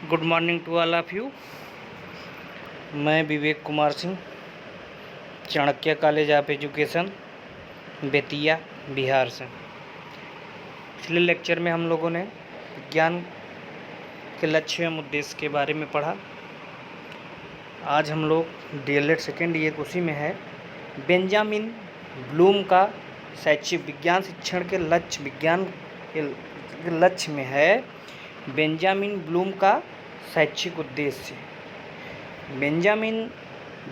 Good morning to all of you. मैं Vivek Kumar Singh, Chanakya college of education, Bettiah, Bihar से। पिछले लेक्चर में हम लोगों ने विज्ञान के लक्ष्य एवं उद्देश्य के बारे में पढ़ा। आज हम लोग डीएलएड सेकेंड ईयर उसी में है। बेंजामिन ब्लूम का शैक्षिक विज्ञान शिक्षण के लक्ष्य, विज्ञान के लक्ष्य में है बेंजामिन ब्लूम का शैक्षिक उद्देश्य। बेंजामिन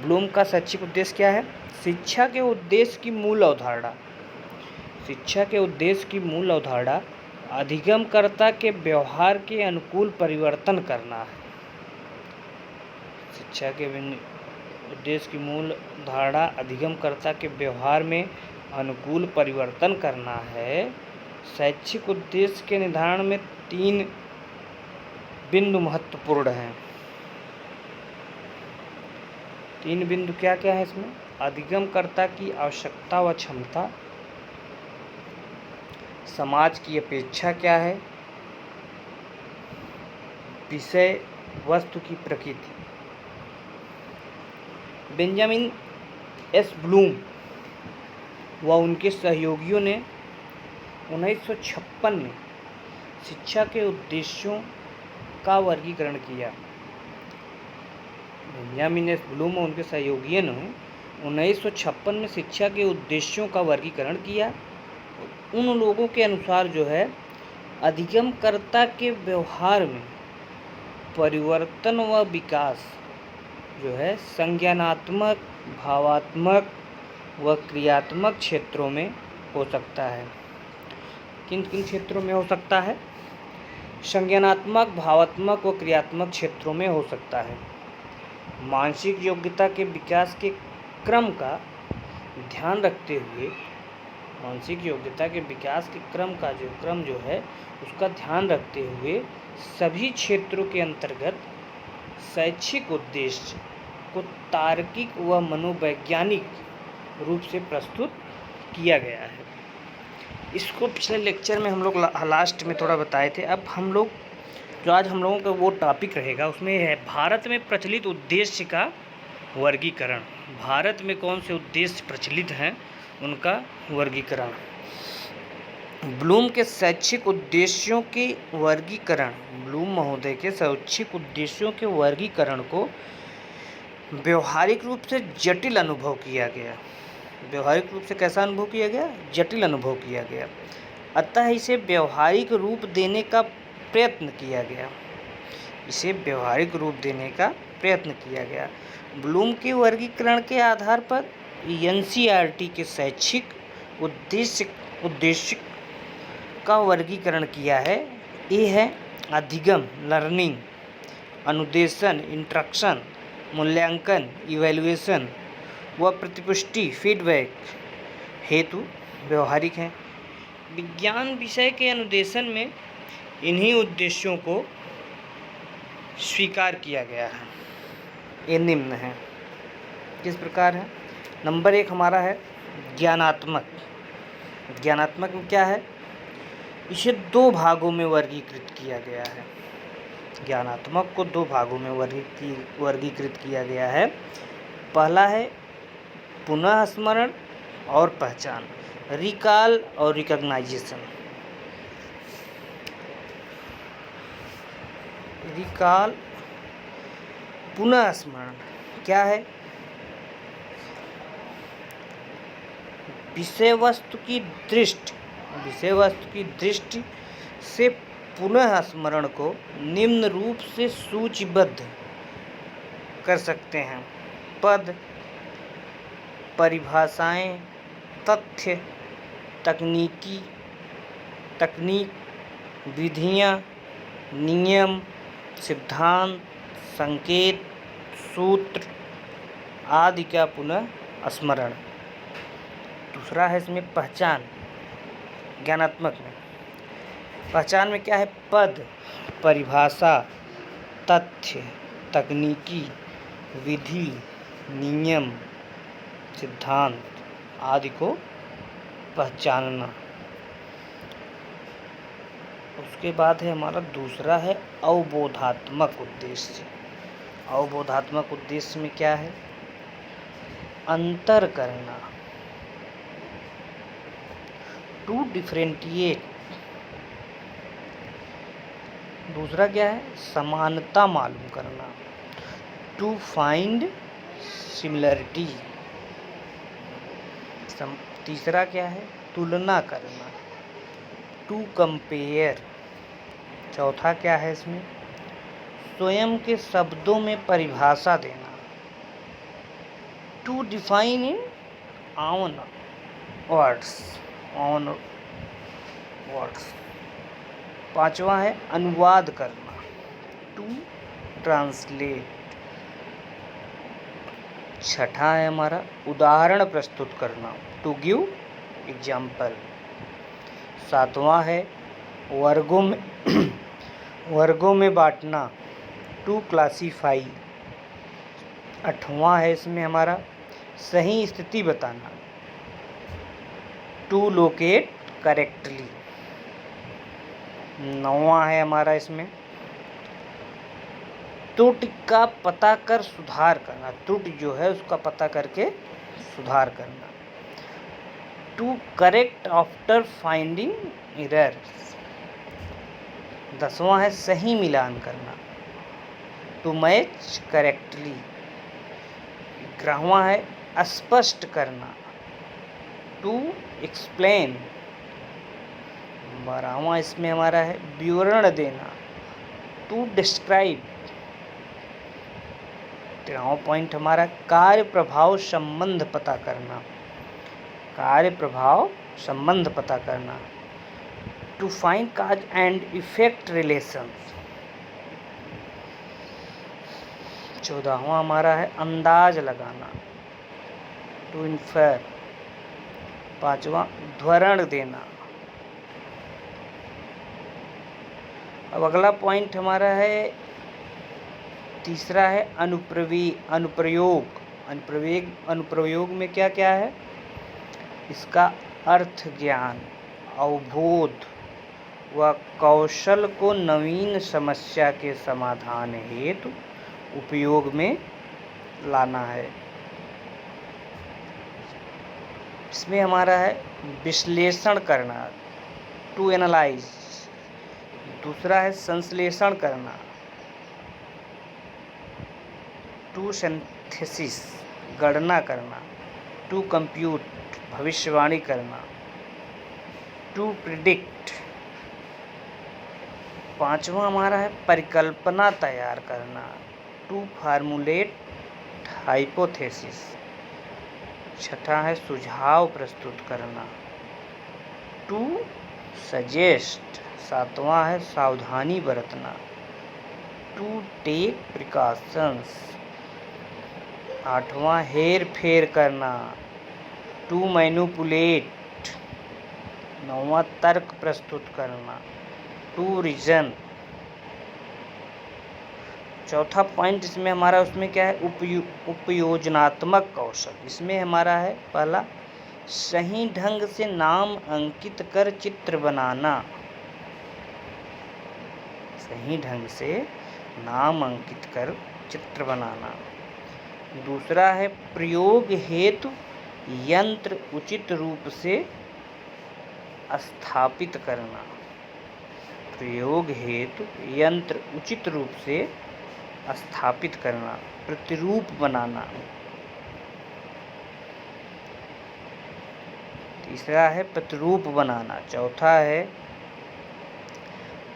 ब्लूम का शैक्षिक उद्देश्य क्या है? शिक्षा के उद्देश्य की मूल अवधारणा। शिक्षा के उद्देश्य की मूल अवधारणा अधिगमकर्ता के व्यवहार के अनुकूल परिवर्तन करना है। शिक्षा के उद्देश्य की मूल धारणा अधिगमकर्ता के व्यवहार में अनुकूल परिवर्तन करना है। शैक्षिक उद्देश्य के निर्धारण में 3 बिंदु महत्वपूर्ण हैं। 3 बिंदु क्या क्या है इसमें? अधिगमकर्ता की आवश्यकता व क्षमता, समाज की अपेक्षा क्या है, विषय वस्तु की प्रकृति। बेंजामिन एस ब्लूम व उनके सहयोगियों ने 1956 में शिक्षा के उद्देश्यों का वर्गीकरण किया। बेंजामिन एस ब्लूम और उनके सहयोगियों ने 1956 में शिक्षा के उद्देश्यों का वर्गीकरण किया। उन लोगों के अनुसार जो है अधिगमकर्ता के व्यवहार में परिवर्तन व विकास जो है संज्ञानात्मक, भावात्मक व क्रियात्मक क्षेत्रों में हो सकता है। किन किन क्षेत्रों में हो सकता है? संज्ञानात्मक, भावात्मक व क्रियात्मक क्षेत्रों में हो सकता है। मानसिक योग्यता के विकास के क्रम का ध्यान रखते हुए, मानसिक योग्यता के विकास के क्रम जो है उसका ध्यान रखते हुए सभी क्षेत्रों के अंतर्गत शैक्षिक उद्देश्य को तार्किक व मनोवैज्ञानिक रूप से प्रस्तुत किया गया है। इसको पिछले लेक्चर में हम लोग लास्ट में थोड़ा बताए थे। अब हम लोग जो आज हम लोगों का वो टॉपिक रहेगा उसमें है भारत में प्रचलित उद्देश्य का वर्गीकरण। भारत में कौन से उद्देश्य प्रचलित हैं उनका वर्गीकरण। ब्लूम के शैक्षिक उद्देश्यों के वर्गीकरण, ब्लूम महोदय के शैक्षिक उद्देश्यों के वर्गीकरण को व्यवहारिक रूप से जटिल अनुभव किया गया। व्यवहारिक रूप से कैसा अनुभव किया गया? जटिल अनुभव किया गया। अतः इसे व्यवहारिक रूप देने का प्रयत्न किया गया। इसे व्यवहारिक रूप देने का प्रयत्न किया गया। ब्लूम के वर्गीकरण के आधार पर एनसीईआरटी के शैक्षिक उद्देश्य का वर्गीकरण किया है। ये है अधिगम, लर्निंग, अनुदेशन, इंस्ट्रक्शन, मूल्यांकन, इवैल्यूएशन व प्रतिपुष्टि, फीडबैक हेतु व्यवहारिक हैं। विज्ञान विषय के अनुदेशन में इन्हीं उद्देश्यों को स्वीकार किया गया है। ये निम्न है। किस प्रकार है? नंबर 1 हमारा है ज्ञानात्मक। ज्ञानात्मक में क्या है? इसे 2 भागों में वर्गीकृत किया गया है। ज्ञानात्मक को 2 भागों में वर्गीकृत किया गया है। पहला है पुनः स्मरण और पहचान, रिकॉल और रिकॉग्नाइजेशन। रिकॉल, पुनः स्मरण क्या है? विषय वस्तु की दृष्टि से पुनः स्मरण को निम्न रूप से सूचीबद्ध कर सकते हैं। पद, परिभाषाएं, तथ्य, तकनीक, विधियां, नियम, सिद्धांत, संकेत, सूत्र आदि का पुनः स्मरण। दूसरा है इसमें पहचान। ज्ञानात्मक में पहचान में क्या है? पद, परिभाषा, तथ्य, तकनीकी, विधि, नियम, सिद्धांत आदि को पहचानना। उसके बाद है हमारा दूसरा है अवबोधात्मक उद्देश्य। अवबोधात्मक उद्देश्य में क्या है? अंतर करना, टू डिफरेंटिएट। दूसरा क्या है? समानता मालूम करना, टू फाइंड सिमिलरिटी। तीसरा क्या है? तुलना करना, टू कंपेयर। चौथा क्या है इसमें? स्वयं के शब्दों में परिभाषा देना, to define in own words. पांचवा है अनुवाद करना, टू ट्रांसलेट। छठा है हमारा उदाहरण प्रस्तुत करना, टू गिव एग्जाम्पल। सातवां है वर्गों में बांटना, टू क्लासीफाई। आठवां है इसमें हमारा सही स्थिति बताना, टू लोकेट करेक्टली। नौवां है हमारा इसमें त्रुटि का पता कर सुधार करना, त्रुटि जो है उसका पता करके सुधार करना, to correct after finding error. 10वां है सही मिलान करना, टू मैच करेक्टली। 11वां है स्पष्ट करना, टू एक्सप्लेन। 12वां इसमें हमारा है विवरण देना, टू डिस्क्राइब। 13वां पॉइंट हमारा कार्य प्रभाव संबंध पता करना, कार्य प्रभाव संबंध पता करना, to find cause and effect relations. 14वां हमारा है अंदाज लगाना, टू इन्फर। 5वां ध्वरण देना। अब अगला पॉइंट हमारा है तीसरा है अनुप्रयोग में क्या क्या है? इसका अर्थ ज्ञान, अवबोध व कौशल को नवीन समस्या के समाधान हेतु उपयोग में लाना है। इसमें हमारा है विश्लेषण करना, टू एनालाइज। दूसरा है संश्लेषण करना, टू सिंथेसिस गणना करना, टू कंप्यूट भविष्यवाणी करना, टू प्रिडिक्ट। 5वां हमारा है परिकल्पना तैयार करना, टू फार्मुलेट हाइपोथेसिस। 6ठा है सुझाव प्रस्तुत करना, टू सजेस्ट। 7वां है सावधानी बरतना, टू टेक प्रिकॉशंस। 8वां हेर फेर करना, टू मैनिपुलेट। 9वां तर्क प्रस्तुत करना, टू रीजन। चौथा पॉइंट इसमें हमारा उसमें क्या है? उपयोजनात्मक कौशल। इसमें हमारा है पहला सही ढंग से नाम अंकित कर चित्र बनाना, सही ढंग से नाम अंकित कर चित्र बनाना। दूसरा है प्रयोग हेतु यंत्र उचित रूप से स्थापित करना, प्रयोग हेतु यंत्र उचित रूप से स्थापित करना, प्रतिरूप बनाना। तीसरा है प्रतिरूप बनाना। चौथा है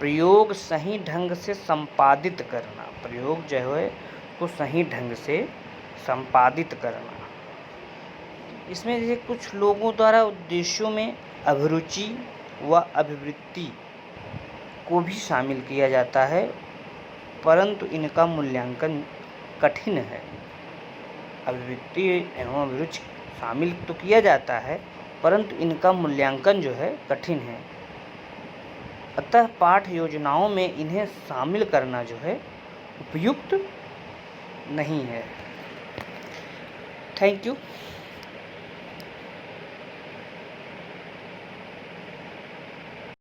प्रयोग सही ढंग से संपादित करना, प्रयोग जो है को सही ढंग से संपादित करना। इसमें जैसे कुछ लोगों द्वारा उद्देश्यों में अभिरुचि व अभिवृत्ति को भी शामिल किया जाता है, परंतु इनका मूल्यांकन कठिन है। अभिवृत्ति एवं अभिरुचि शामिल तो किया जाता है, परंतु इनका मूल्यांकन जो है कठिन है। अतः पाठ योजनाओं में इन्हें शामिल करना जो है उपयुक्त नहीं है। Thank you.